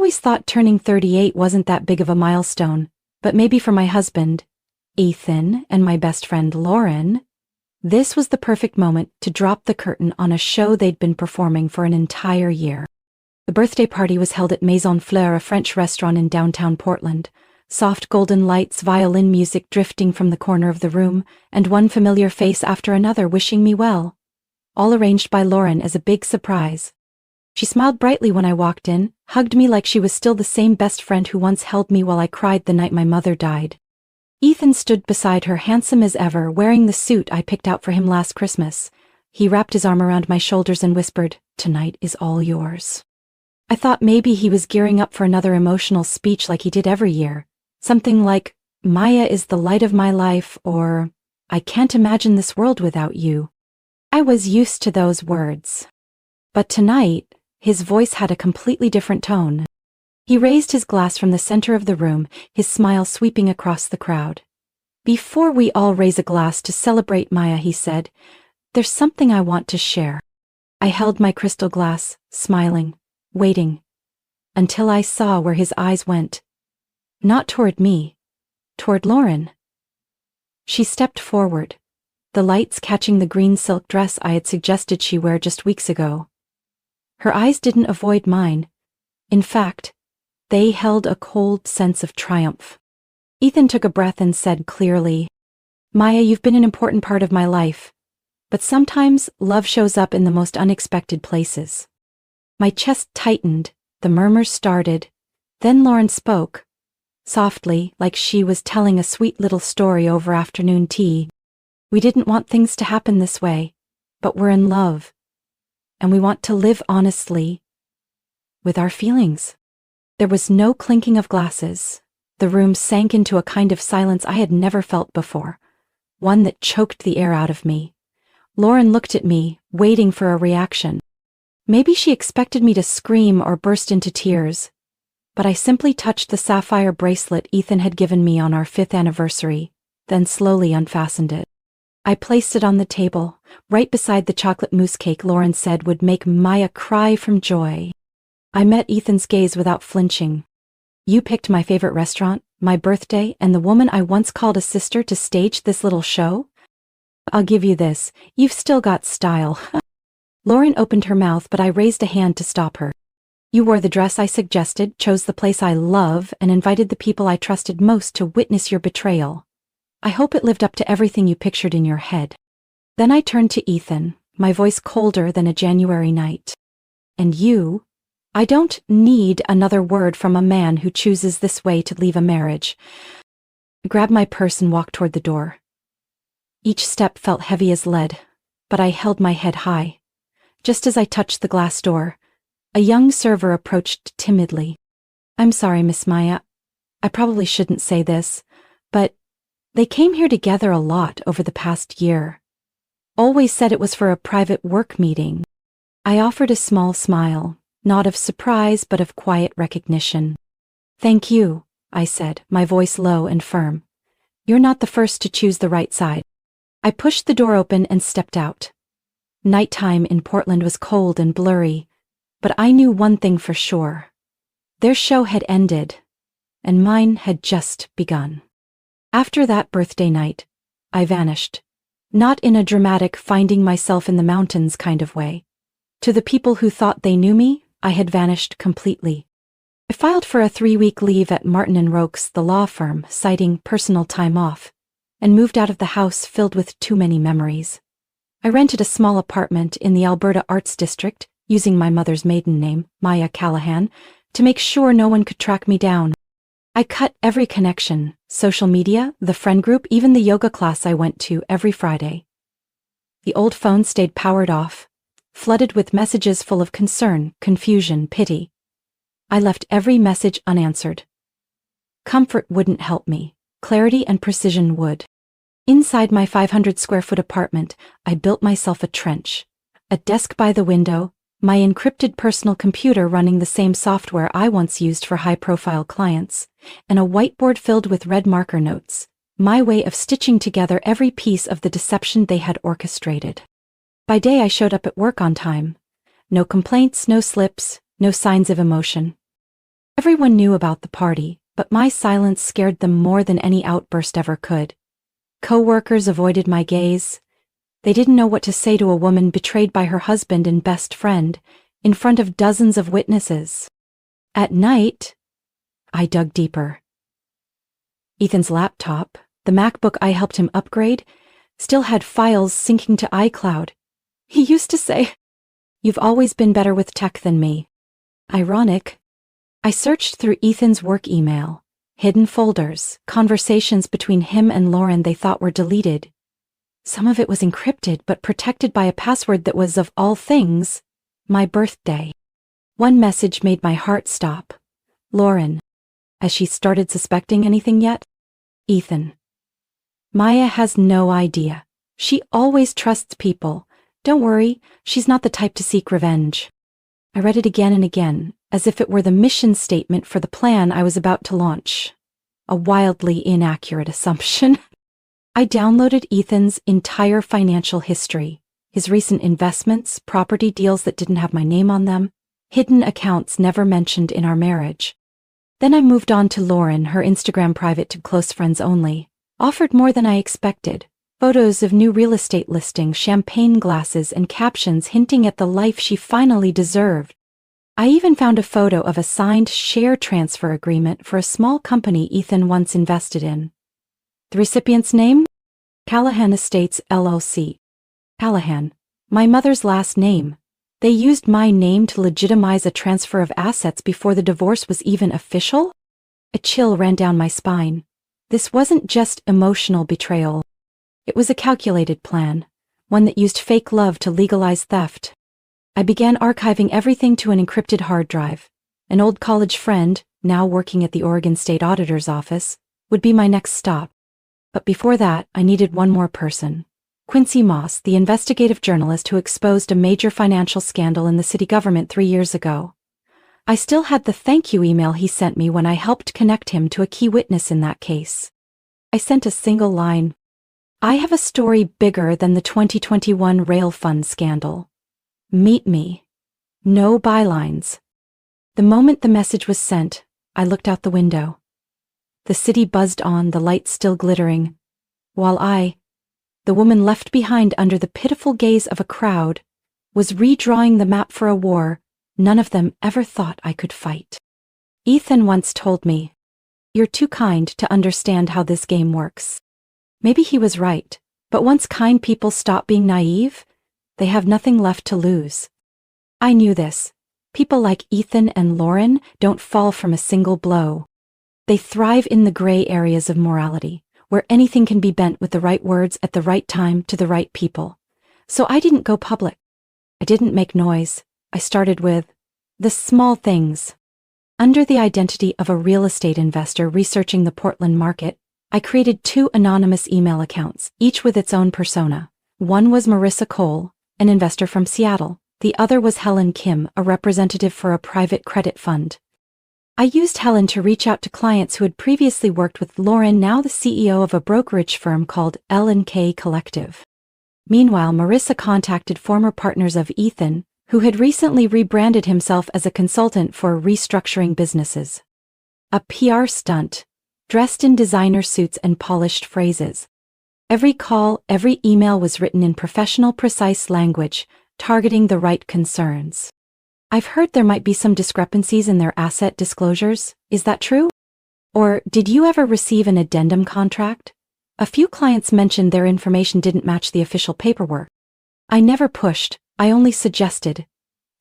always thought turning 38 wasn't that big of a milestone, but maybe for my husband, Ethan, and my best friend Lauren, this was the perfect moment to drop the curtain on a show they'd been performing for an entire year. The birthday party was held at Maison Fleur, a French restaurant in downtown Portland. Soft golden lights, violin music drifting from the corner of the room, and one familiar face after another wishing me well. All arranged by Lauren as a big surprise. She smiled brightly when I walked in, hugged me like she was still the same best friend who once held me while I cried the night my mother died. Ethan stood beside her, handsome as ever, wearing the suit I picked out for him last Christmas. He wrapped his arm around my shoulders and whispered, "Tonight is all yours." I thought maybe he was gearing up for another emotional speech like he did every year. Something like, "Maya is the light of my life," or, "I can't imagine this world without you." I was used to those words. But tonight, his voice had a completely different tone. He raised his glass from the center of the room, his smile sweeping across the crowd. "Before we all raise a glass to celebrate Maya," he said, "there's something I want to share." I held my crystal glass, smiling, waiting, until I saw where his eyes went. Not toward me, toward Lauren. She stepped forward, the lights catching the green silk dress I had suggested she wear just weeks ago. Her eyes didn't avoid mine. In fact, they held a cold sense of triumph. Ethan took a breath and said clearly, "Maya, you've been an important part of my life, but sometimes love shows up in the most unexpected places." My chest tightened, the murmurs started, then Lauren spoke, softly, like she was telling a sweet little story over afternoon tea. "We didn't want things to happen this way, but we're in love, and we want to live honestly with our feelings." There was no clinking of glasses. The room sank into a kind of silence I had never felt before, one that choked the air out of me. Lauren looked at me, waiting for a reaction. Maybe she expected me to scream or burst into tears, but I simply touched the sapphire bracelet Ethan had given me on our 5th anniversary, then slowly unfastened it. I placed it on the table, right beside the chocolate mousse cake Lauren said would make Maya cry from joy. I met Ethan's gaze without flinching. "You picked my favorite restaurant, my birthday, and the woman I once called a sister to stage this little show? I'll give you this, you've still got style." Lauren opened her mouth, but I raised a hand to stop her. "You wore the dress I suggested, chose the place I love, and invited the people I trusted most to witness your betrayal. I hope it lived up to everything you pictured in your head." Then I turned to Ethan, my voice colder than a January night. "And you? I don't need another word from a man who chooses this way to leave a marriage." I grabbed my purse and walked toward the door. Each step felt heavy as lead, but I held my head high. Just as I touched the glass door, a young server approached timidly. "I'm sorry, Miss Maya. I probably shouldn't say this, but they came here together a lot over the past year. Always said it was for a private work meeting." I offered a small smile, not of surprise but of quiet recognition. "Thank you," I said, my voice low and firm. "You're not the first to choose the right side." I pushed the door open and stepped out. Nighttime in Portland was cold and blurry, but I knew one thing for sure. Their show had ended, and mine had just begun. After that birthday night, I vanished. Not in a dramatic finding myself in the mountains kind of way. To the people who thought they knew me, I had vanished completely. I filed for a 3-week leave at Martin & Roches, the law firm, citing personal time off, and moved out of the house filled with too many memories. I rented a small apartment in the Alberta Arts District, using my mother's maiden name, Maya Callahan, to make sure no one could track me down. I cut every connection, social media, the friend group, even the yoga class I went to every Friday. The old phone stayed powered off, flooded with messages full of concern, confusion, pity. I left every message unanswered. Comfort wouldn't help me. Clarity and precision would. Inside my 500-square-foot apartment, I built myself a trench. A desk by the window, my encrypted personal computer running the same software I once used for high-profile clients, and a whiteboard filled with red marker notes, my way of stitching together every piece of the deception they had orchestrated. By day I showed up at work on time. No complaints, no slips, no signs of emotion. Everyone knew about the party, but my silence scared them more than any outburst ever could. Co-workers avoided my gaze. They didn't know what to say to a woman betrayed by her husband and best friend, in front of dozens of witnesses. At night, I dug deeper. Ethan's laptop, the MacBook I helped him upgrade, still had files syncing to iCloud. He used to say, "You've always been better with tech than me." Ironic. I searched through Ethan's work email, hidden folders, conversations between him and Lauren they thought were deleted. Some of it was encrypted but protected by a password that was, of all things, my birthday. One message made my heart stop. Lauren. Has she started suspecting anything yet? Ethan. Maya has no idea. She always trusts people. Don't worry, she's not the type to seek revenge. I read it again and again, as if it were the mission statement for the plan I was about to launch. A wildly inaccurate assumption. I downloaded Ethan's entire financial history, his recent investments, property deals that didn't have my name on them, hidden accounts never mentioned in our marriage. Then I moved on to Lauren, her Instagram private to close friends only, offered more than I expected. Photos of new real estate listings, champagne glasses, and captions hinting at the life she finally deserved. I even found a photo of a signed share transfer agreement for a small company Ethan once invested in. The recipient's name? Callahan Estates, LLC. Callahan, my mother's last name. They used my name to legitimize a transfer of assets before the divorce was even official? A chill ran down my spine. This wasn't just emotional betrayal. It was a calculated plan, one that used fake love to legalize theft. I began archiving everything to an encrypted hard drive. An old college friend, now working at the Oregon State Auditor's office, would be my next stop. But before that, I needed one more person. Quincy Moss, the investigative journalist who exposed a major financial scandal in the city government 3 years ago. I still had the thank you email he sent me when I helped connect him to a key witness in that case. I sent a single line. I have a story bigger than the 2021 rail fund scandal. Meet me. No bylines. The moment the message was sent, I looked out the window. The city buzzed on, the lights still glittering, while I, the woman left behind under the pitiful gaze of a crowd, was redrawing the map for a war none of them ever thought I could fight. Ethan once told me, "You're too kind to understand how this game works." Maybe he was right, but once kind people stop being naive, they have nothing left to lose. I knew this. People like Ethan and Lauren don't fall from a single blow. They thrive in the gray areas of morality, where anything can be bent with the right words at the right time to the right people. So I didn't go public. I didn't make noise. I started with the small things. Under the identity of a real estate investor researching the Portland market, I created 2 anonymous email accounts, each with its own persona. One was Marissa Cole, an investor from Seattle. The other was Helen Kim, a representative for a private credit fund. I used Helen to reach out to clients who had previously worked with Lauren, now the CEO of a brokerage firm called L&K Collective. Meanwhile, Marissa contacted former partners of Ethan, who had recently rebranded himself as a consultant for restructuring businesses. A PR stunt, dressed in designer suits and polished phrases. Every call, every email was written in professional, precise language, targeting the right concerns. I've heard there might be some discrepancies in their asset disclosures. Is that true? Or did you ever receive an addendum contract? A few clients mentioned their information didn't match the official paperwork. I never pushed, I only suggested.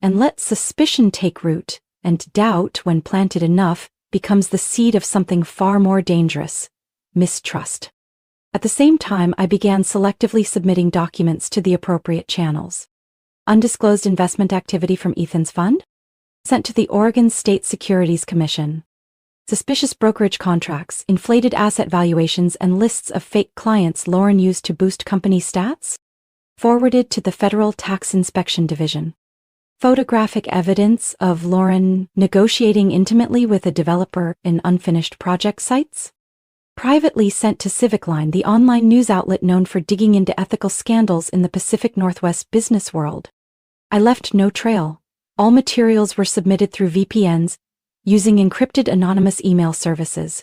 And let suspicion take root, and doubt, when planted enough, becomes the seed of something far more dangerous: mistrust. At the same time, I began selectively submitting documents to the appropriate channels. Undisclosed investment activity from Ethan's fund? Sent to the Oregon State Securities Commission. Suspicious brokerage contracts, inflated asset valuations, and lists of fake clients Lauren used to boost company stats? Forwarded to the Federal Tax Inspection Division. Photographic evidence of Lauren negotiating intimately with a developer in unfinished project sites? Privately sent to CivicLine, the online news outlet known for digging into ethical scandals in the Pacific Northwest business world. I left no trail. All materials were submitted through VPNs, using encrypted anonymous email services.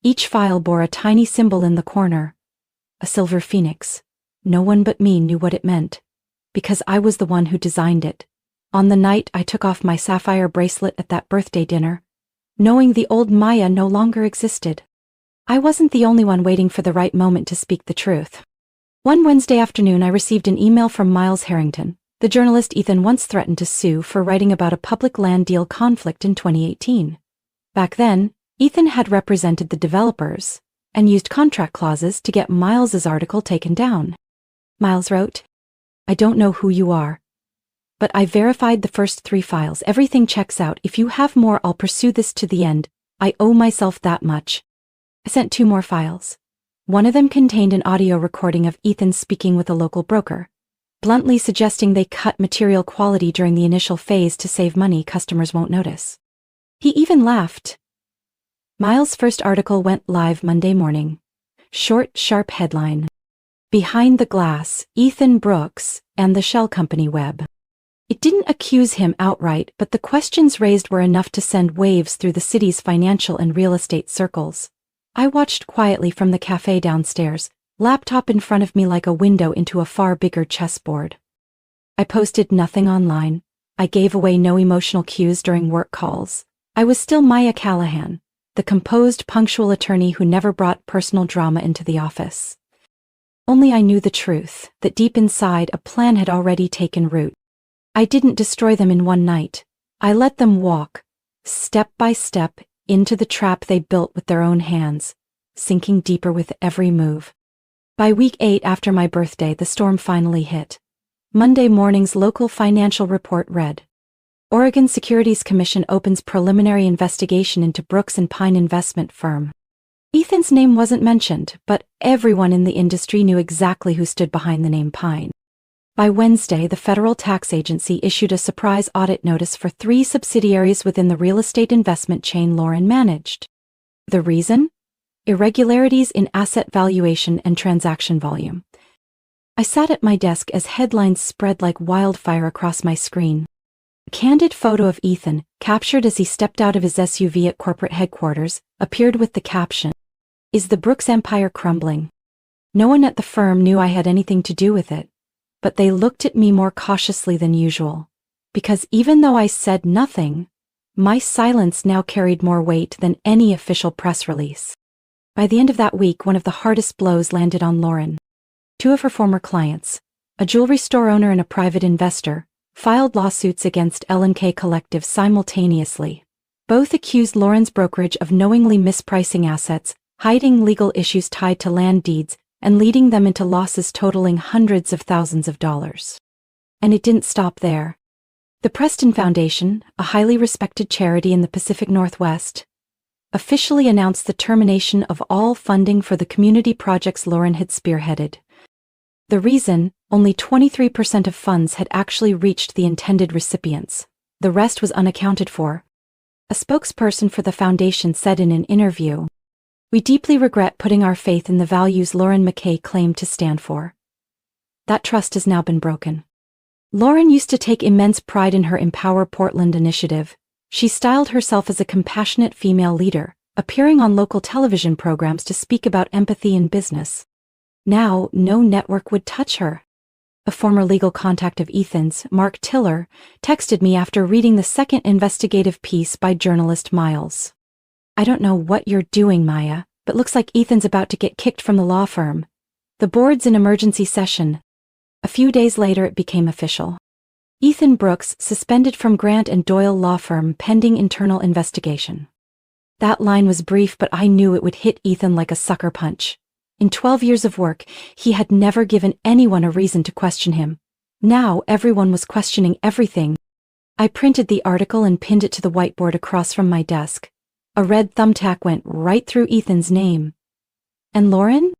Each file bore a tiny symbol in the corner, a silver phoenix. No one but me knew what it meant, because I was the one who designed it. On the night I took off my sapphire bracelet at that birthday dinner, knowing the old Maya no longer existed. I wasn't the only one waiting for the right moment to speak the truth. One Wednesday afternoon I received an email from Miles Harrington, the journalist Ethan once threatened to sue for writing about a public land deal conflict in 2018. Back then, Ethan had represented the developers and used contract clauses to get Miles's article taken down. Miles wrote, "I don't know who you are, but I verified the first 3 files. Everything checks out. If you have more, I'll pursue this to the end. I owe myself that much." I sent 2 more files. One of them contained an audio recording of Ethan speaking with a local broker, bluntly suggesting they cut material quality during the initial phase to save money customers won't notice. He even laughed. Miles' first article went live Monday morning. Short, sharp headline: "Behind the Glass, Ethan Brooks and the Shell Company Web." It didn't accuse him outright, but the questions raised were enough to send waves through the city's financial and real estate circles. I watched quietly from the cafe downstairs, laptop in front of me like a window into a far bigger chessboard. I posted nothing online. I gave away no emotional cues during work calls. I was still Maya Callahan, the composed, punctual attorney who never brought personal drama into the office. Only I knew the truth, that deep inside a plan had already taken root. I didn't destroy them in one night. I let them walk, step by step, into the trap they built with their own hands, sinking deeper with every move. By week 8 after my birthday, the storm finally hit. Monday morning's local financial report read, "Oregon Securities Commission opens preliminary investigation into Brooks and Pine investment firm." Ethan's name wasn't mentioned, but everyone in the industry knew exactly who stood behind the name Pine. By Wednesday, the federal tax agency issued a surprise audit notice for 3 subsidiaries within the real estate investment chain Lauren managed. The reason? Irregularities in asset valuation and transaction volume. I sat at my desk as headlines spread like wildfire across my screen. A candid photo of Ethan, captured as he stepped out of his SUV at corporate headquarters, appeared with the caption, "Is the Brooks empire crumbling?" No one at the firm knew I had anything to do with it, but they looked at me more cautiously than usual, because even though I said nothing, my silence now carried more weight than any official press release. By the end of that week, one of the hardest blows landed on Lauren. 2 of her former clients, a jewelry store owner and a private investor, filed lawsuits against L&K Collective simultaneously. Both accused Lauren's brokerage of knowingly mispricing assets, hiding legal issues tied to land deeds, and leading them into losses totaling hundreds of thousands of dollars. And it didn't stop there. The Preston Foundation, a highly respected charity in the Pacific Northwest, officially announced the termination of all funding for the community projects Lauren had spearheaded. The reason? Only 23% of funds had actually reached the intended recipients. The rest was unaccounted for. A spokesperson for the foundation said in an interview, "We deeply regret putting our faith in the values Lauren McKay claimed to stand for. That trust has now been broken." Lauren used to take immense pride in her Empower Portland initiative. She styled herself as a compassionate female leader, appearing on local television programs to speak about empathy in business. Now, no network would touch her. A former legal contact of Ethan's, Mark Tiller, texted me after reading the second investigative piece by journalist Miles. "I don't know what you're doing, Maya, but looks like Ethan's about to get kicked from the law firm. The board's in emergency session." A few days later it became official. Ethan Brooks suspended from Grant and Doyle law firm pending internal investigation. That line was brief, but I knew it would hit Ethan like a sucker punch. In 12 years of work, he had never given anyone a reason to question him. Now everyone was questioning everything. I printed the article and pinned it to the whiteboard across from my desk. A red thumbtack went right through Ethan's name. And Lauren?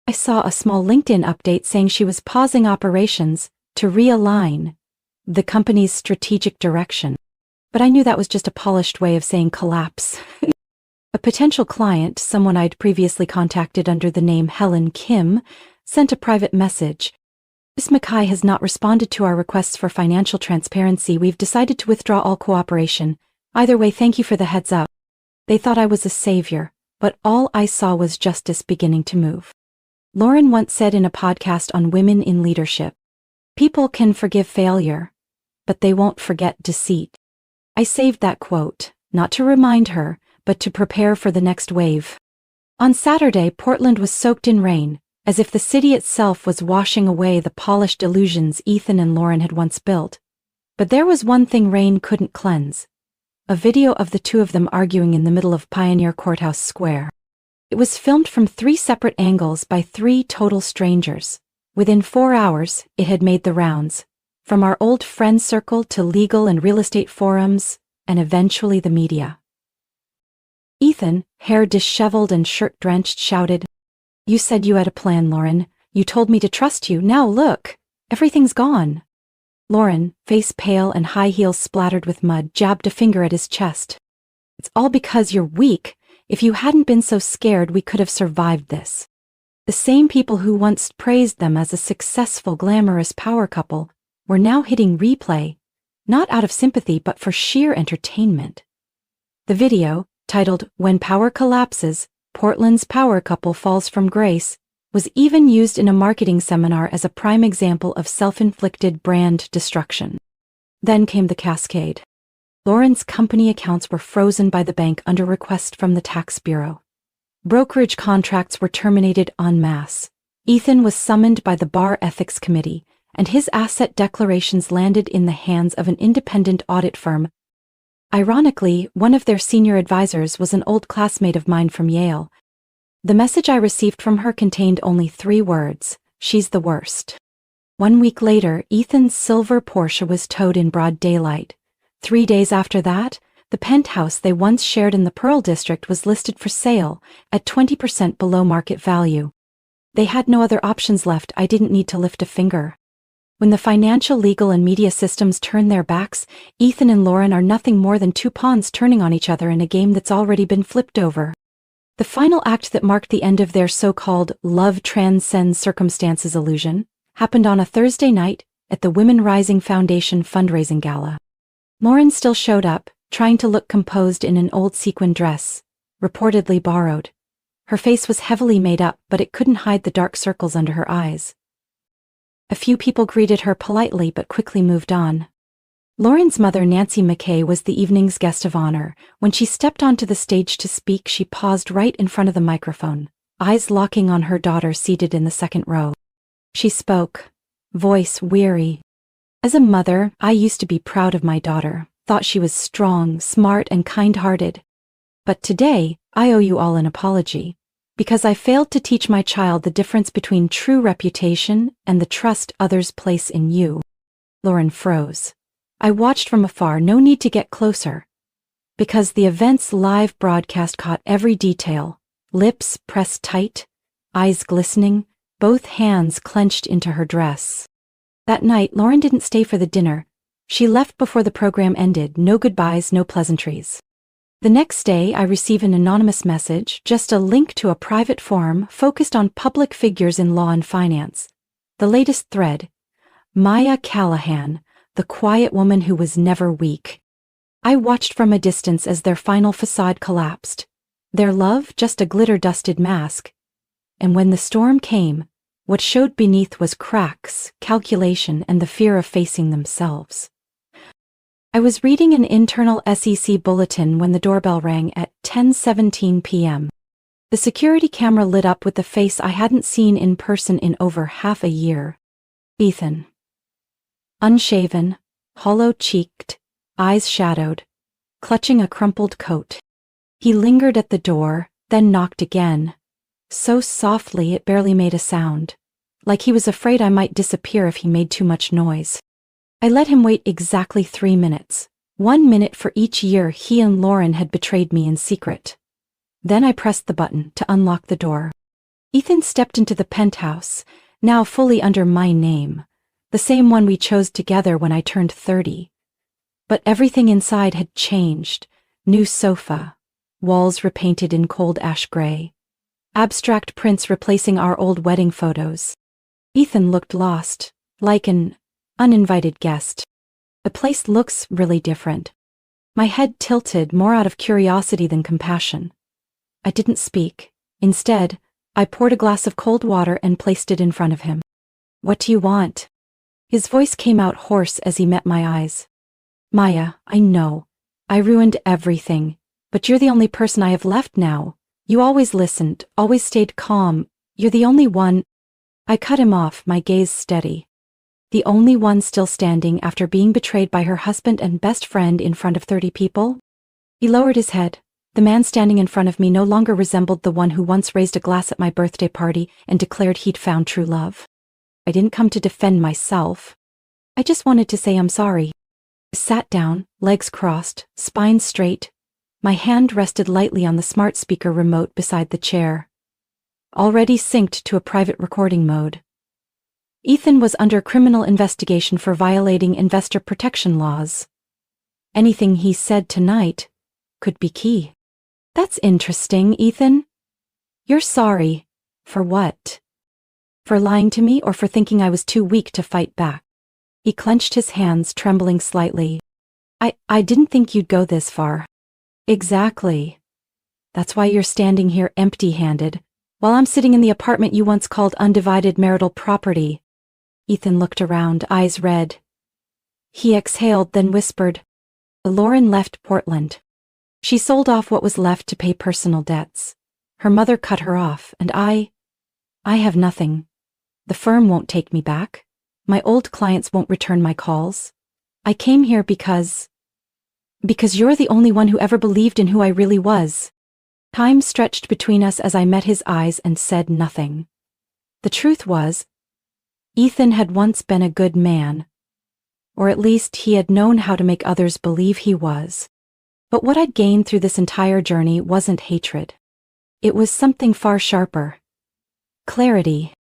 I saw a small LinkedIn update saying she was pausing operations to realign the company's strategic direction. But I knew that was just a polished way of saying collapse. A potential client, someone I'd previously contacted under the name Helen Kim, sent a private message. "Ms. Mackay has not responded to our requests for financial transparency. We've decided to withdraw all cooperation. Either way, thank you for the heads up. They thought I was a savior, but all I saw was justice beginning to move. Lauren once said in a podcast on women in leadership, "People can forgive failure, but they won't forget deceit." I saved that quote, not to remind her, but to prepare for the next wave. On Saturday, Portland was soaked in rain, as if the city itself was washing away the polished illusions Ethan and Lauren had once built. But there was one thing rain couldn't cleanse: a video of the two of them arguing in the middle of Pioneer Courthouse Square. It was filmed from 3 separate angles by 3 total strangers. Within 4 hours, it had made the rounds, from our old friend circle to legal and real estate forums, and eventually the media. Ethan, hair disheveled and shirt-drenched, shouted, "You said you had a plan, Lauren. You told me to trust you. Now look, everything's gone." Lauren, face pale and high heels splattered with mud, jabbed a finger at his chest. "It's all because you're weak. If you hadn't been so scared, we could have survived this." The same people who once praised them as a successful, glamorous power couple were now hitting replay, not out of sympathy but for sheer entertainment. The video, titled "When Power Collapses, Portland's Power Couple Falls from Grace," was even used in a marketing seminar as a prime example of self-inflicted brand destruction. Then came the cascade. Lauren's company accounts were frozen by the bank under request from the tax bureau. Brokerage contracts were terminated en masse. Ethan was summoned by the Bar Ethics Committee, and his asset declarations landed in the hands of an independent audit firm. Ironically, one of their senior advisors was an old classmate of mine from Yale. The message I received from her contained only 3 words: "She's the worst." 1 week later, Ethan's silver Porsche was towed in broad daylight. 3 days after that, the penthouse they once shared in the Pearl District was listed for sale at 20% below market value. They had no other options left. I didn't need to lift a finger. When the financial, legal, and media systems turn their backs, Ethan and Lauren are nothing more than 2 pawns turning on each other in a game that's already been flipped over. The final act that marked the end of their so-called love transcends circumstances illusion happened on a Thursday night at the Women Rising Foundation fundraising gala. Lauren still showed up, trying to look composed in an old sequin dress, reportedly borrowed. Her face was heavily made up, but it couldn't hide the dark circles under her eyes. A few people greeted her politely but quickly moved on. Lauren's mother, Nancy McKay, was the evening's guest of honor. When she stepped onto the stage to speak, she paused right in front of the microphone, eyes locking on her daughter seated in the second row. She spoke, voice weary. "As a mother, I used to be proud of my daughter, thought she was strong, smart, and kind-hearted. But today, I owe you all an apology, because I failed to teach my child the difference between true reputation and the trust others place in you." Lauren froze. I watched from afar, no need to get closer, because the event's live broadcast caught every detail: lips pressed tight, eyes glistening, both hands clenched into her dress. That night, Lauren didn't stay for the dinner. She left before the program ended. No goodbyes, no pleasantries. The next day, I receive an anonymous message, just a link to a private forum focused on public figures in law and finance. The latest thread: Maya Callahan, the quiet woman who was never weak. I watched from a distance as their final facade collapsed. Their love, just a glitter-dusted mask. And when the storm came, what showed beneath was cracks, calculation, and the fear of facing themselves. I was reading an internal SEC bulletin when the doorbell rang at 10:17 p.m. The security camera lit up with the face I hadn't seen in person in over half a year. Ethan. Unshaven, hollow-cheeked, eyes shadowed, clutching a crumpled coat. He lingered at the door, then knocked again, so softly it barely made a sound, like he was afraid I might disappear if he made too much noise. I let him wait exactly 3 minutes, 1 minute for each year he and Lauren had betrayed me in secret. Then I pressed the button to unlock the door. Ethan stepped into the penthouse, now fully under my name, the same one we chose together when I turned 30. But everything inside had changed. New sofa, walls repainted in cold ash gray, abstract prints replacing our old wedding photos. Ethan looked lost, like an uninvited guest. The place looks really different. My head tilted more out of curiosity than compassion. I didn't speak. Instead, I poured a glass of cold water and placed it in front of him. "What do you want?" His voice came out hoarse as he met my eyes. "Maya, I know. I ruined everything. But you're the only person I have left now. You always listened, always stayed calm. You're the only one—" I cut him off, my gaze steady. The only one still standing after being betrayed by her husband and best friend in front of 30 people? He lowered his head. The man standing in front of me no longer resembled the one who once raised a glass at my birthday party and declared he'd found true love. I didn't come to defend myself. I just wanted to say I'm sorry. I sat down, legs crossed, spine straight. My hand rested lightly on the smart speaker remote beside the chair, already synced to a private recording mode. Ethan was under criminal investigation for violating investor protection laws. Anything he said tonight could be key. "That's interesting, Ethan. You're sorry. For what? For lying to me or for thinking I was too weak to fight back?" He clenched his hands, trembling slightly. I didn't think you'd go this far." "Exactly. That's why you're standing here empty-handed, while I'm sitting in the apartment you once called undivided marital property." Ethan looked around, eyes red. He exhaled, then whispered, "Lauren left Portland. She sold off what was left to pay personal debts. Her mother cut her off, and I have nothing. The firm won't take me back. My old clients won't return my calls. I came here because you're the only one who ever believed in who I really was." Time stretched between us as I met his eyes and said nothing. The truth was, Ethan had once been a good man. Or at least he had known how to make others believe he was. But what I'd gained through this entire journey wasn't hatred. It was something far sharper. Clarity.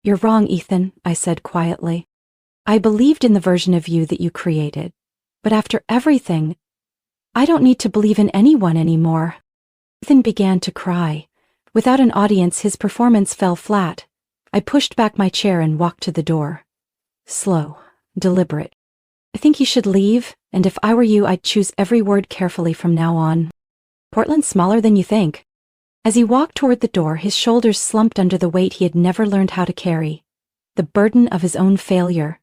"You're wrong, Ethan," I said quietly. "I believed in the version of you that you created. But after everything, I don't need to believe in anyone anymore." Ethan began to cry. Without an audience, his performance fell flat. I pushed back my chair and walked to the door. Slow, deliberate. "I think you should leave, and if I were you, I'd choose every word carefully from now on. Portland's smaller than you think." As he walked toward the door, his shoulders slumped under the weight he had never learned how to carry. The burden of his own failure.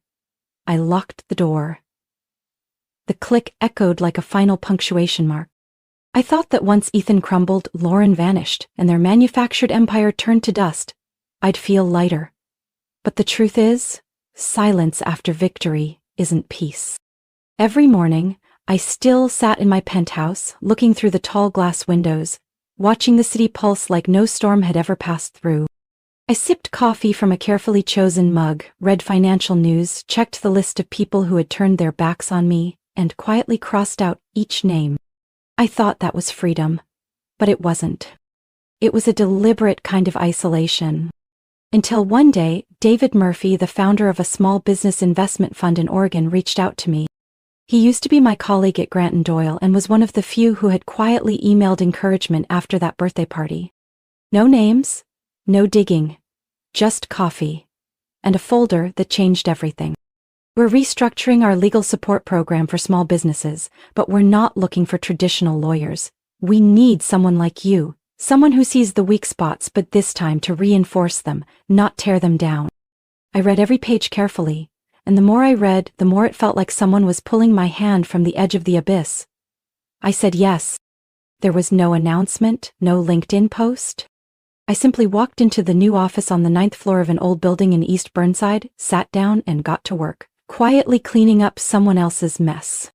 I locked the door. The click echoed like a final punctuation mark. I thought that once Ethan crumbled, Lauren vanished, and their manufactured empire turned to dust. I'd feel lighter. But the truth is, silence after victory isn't peace. Every morning, I still sat in my penthouse, looking through the tall glass windows, watching the city pulse like no storm had ever passed through. I sipped coffee from a carefully chosen mug, read financial news, checked the list of people who had turned their backs on me, and quietly crossed out each name. I thought that was freedom, but it wasn't. It was a deliberate kind of isolation. Until one day, David Murphy, the founder of a small business investment fund in Oregon, reached out to me. He used to be my colleague at Grant & Doyle and was one of the few who had quietly emailed encouragement after that birthday party. No names, no digging, just coffee, and a folder that changed everything. "We're restructuring our legal support program for small businesses, but we're not looking for traditional lawyers. We need someone like you. Someone who sees the weak spots, but this time to reinforce them, not tear them down." I read every page carefully, and the more I read, the more it felt like someone was pulling my hand from the edge of the abyss. I said yes. There was no announcement, no LinkedIn post. I simply walked into the new office on the 9th floor of an old building in East Burnside, sat down, and got to work, quietly cleaning up someone else's mess.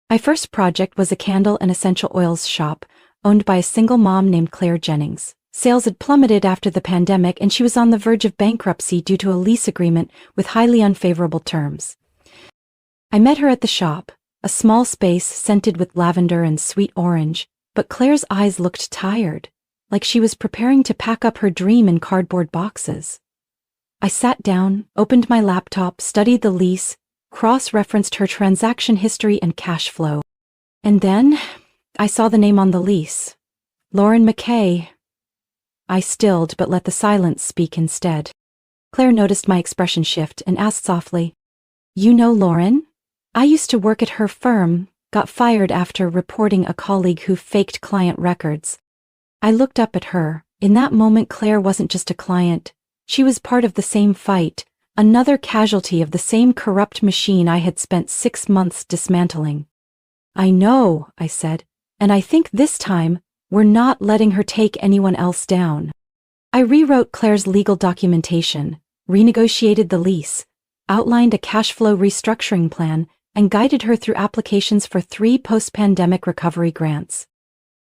My first project was a candle and essential oils shop, owned by a single mom named Claire Jennings. Sales had plummeted after the pandemic, and she was on the verge of bankruptcy due to a lease agreement with highly unfavorable terms. I met her at the shop, a small space scented with lavender and sweet orange, but Claire's eyes looked tired, like she was preparing to pack up her dream in cardboard boxes. I sat down, opened my laptop, studied the lease, cross-referenced her transaction history and cash flow. And then I saw the name on the lease. Lauren McKay. I stilled but let the silence speak instead. Claire noticed my expression shift and asked softly, "You know Lauren? I used to work at her firm, got fired after reporting a colleague who faked client records. I looked up at her. In that moment, Claire wasn't just a client. She was part of the same fight, another casualty of the same corrupt machine I had spent 6 months dismantling. I know, I said, and I think this time, we're not letting her take anyone else down. I rewrote Claire's legal documentation, renegotiated the lease, outlined a cash flow restructuring plan, and guided her through applications for 3 post-pandemic recovery grants.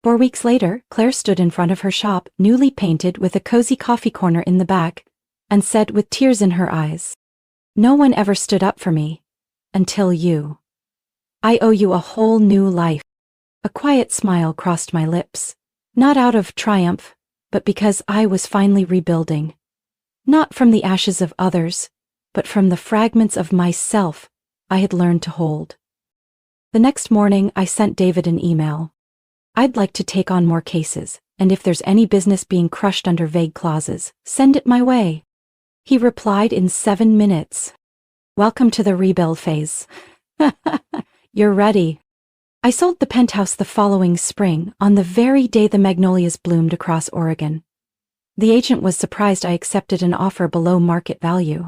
4 weeks later, Claire stood in front of her shop, newly painted with a cozy coffee corner in the back, and said with tears in her eyes, "No one ever stood up for me. Until you. I owe you a whole new life." A quiet smile crossed my lips, not out of triumph, but because I was finally rebuilding. Not from the ashes of others, but from the fragments of myself I had learned to hold. The next morning, I sent David an email. "I'd like to take on more cases, and if there's any business being crushed under vague clauses, send it my way." He replied in 7 minutes. "Welcome to the rebuild phase. You're ready." I sold the penthouse the following spring, on the very day the magnolias bloomed across Oregon. The agent was surprised I accepted an offer below market value.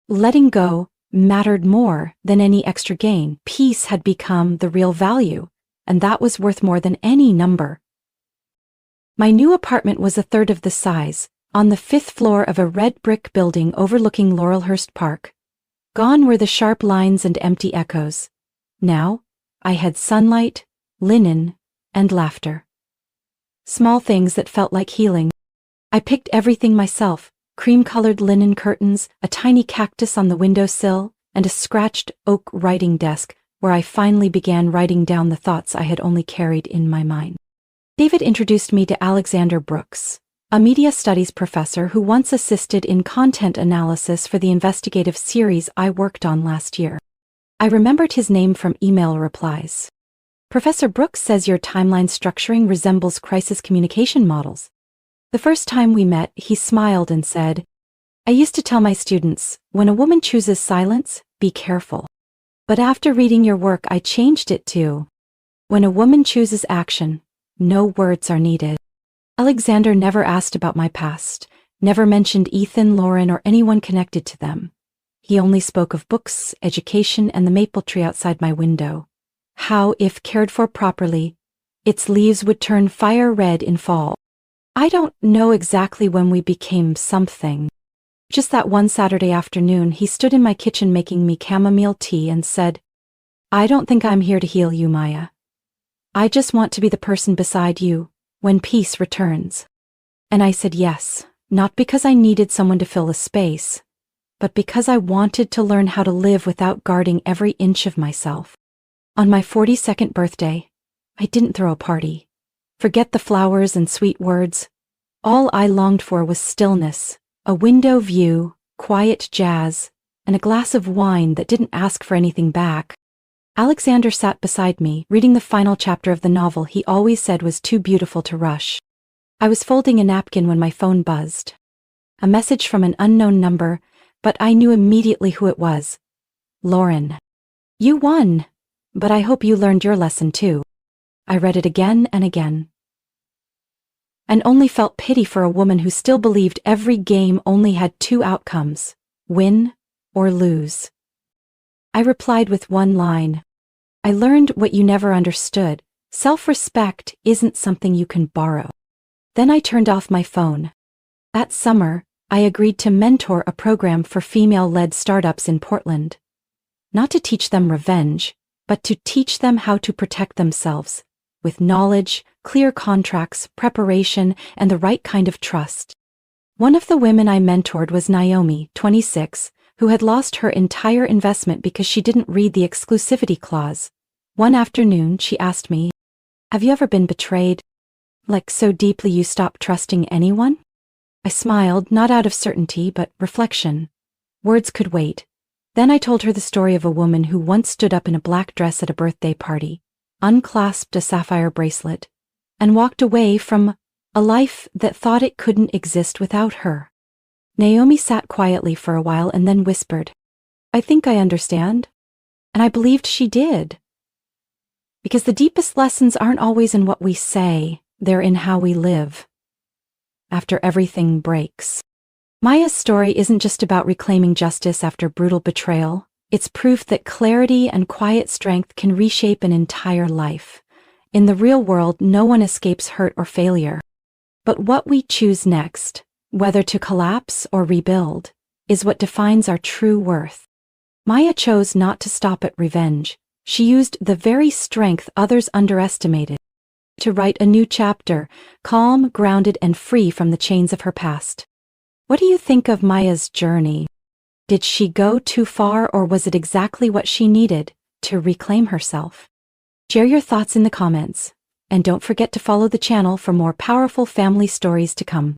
Letting go mattered more than any extra gain. Peace had become the real value, and that was worth more than any number. My new apartment was a third of the size, on the 5th floor of a red brick building overlooking Laurelhurst Park. Gone were the sharp lines and empty echoes. Now, I had sunlight, linen, and laughter. Small things that felt like healing. I picked everything myself: cream-colored linen curtains, a tiny cactus on the windowsill, and a scratched oak writing desk where I finally began writing down the thoughts I had only carried in my mind. David introduced me to Alexander Brooks, a media studies professor who once assisted in content analysis for the investigative series I worked on last year. I remembered his name from email replies. "Professor Brooks says your timeline structuring resembles crisis communication models." The first time we met, he smiled and said, "I used to tell my students, when a woman chooses silence, be careful. But after reading your work, I changed it to, when a woman chooses action, no words are needed." Alexander never asked about my past, never mentioned Ethan, Lauren, or anyone connected to them. He only spoke of books, education, and the maple tree outside my window. How, if cared for properly, its leaves would turn fire red in fall. I don't know exactly when we became something. Just that one Saturday afternoon, he stood in my kitchen making me chamomile tea and said, "I don't think I'm here to heal you, Maya. I just want to be the person beside you when peace returns." And I said yes, not because I needed someone to fill a space, but because I wanted to learn how to live without guarding every inch of myself. On my 42nd birthday, I didn't throw a party. Forget the flowers and sweet words. All I longed for was stillness, a window view, quiet jazz, and a glass of wine that didn't ask for anything back. Alexander sat beside me, reading the final chapter of the novel he always said was too beautiful to rush. I was folding a napkin when my phone buzzed. A message from an unknown number, but I knew immediately who it was. "Lauren, you won, but I hope you learned your lesson too." I read it again and again, and only felt pity for a woman who still believed every game only had 2 outcomes: win or lose. I replied with one line. "I learned what you never understood. Self-respect isn't something you can borrow." Then I turned off my phone. That summer, I agreed to mentor a program for female-led startups in Portland. Not to teach them revenge, but to teach them how to protect themselves, with knowledge, clear contracts, preparation, and the right kind of trust. One of the women I mentored was Naomi, 26, who had lost her entire investment because she didn't read the exclusivity clause. One afternoon, she asked me, "Have you ever been betrayed? Like so deeply you stopped trusting anyone?" I smiled, not out of certainty, but reflection. Words could wait. Then I told her the story of a woman who once stood up in a black dress at a birthday party, unclasped a sapphire bracelet, and walked away from a life that thought it couldn't exist without her. Naomi sat quietly for a while and then whispered, "I think I understand." And I believed she did. Because the deepest lessons aren't always in what we say, they're in how we live. After everything breaks. Maya's story isn't just about reclaiming justice after brutal betrayal. It's proof that clarity and quiet strength can reshape an entire life. In the real world, no one escapes hurt or failure. But what we choose next, whether to collapse or rebuild, is what defines our true worth. Maya chose not to stop at revenge. She used the very strength others underestimated to write a new chapter, calm, grounded, and free from the chains of her past. What do you think of Maya's journey? Did she go too far, or was it exactly what she needed to reclaim herself? Share your thoughts in the comments, and don't forget to follow the channel for more powerful family stories to come.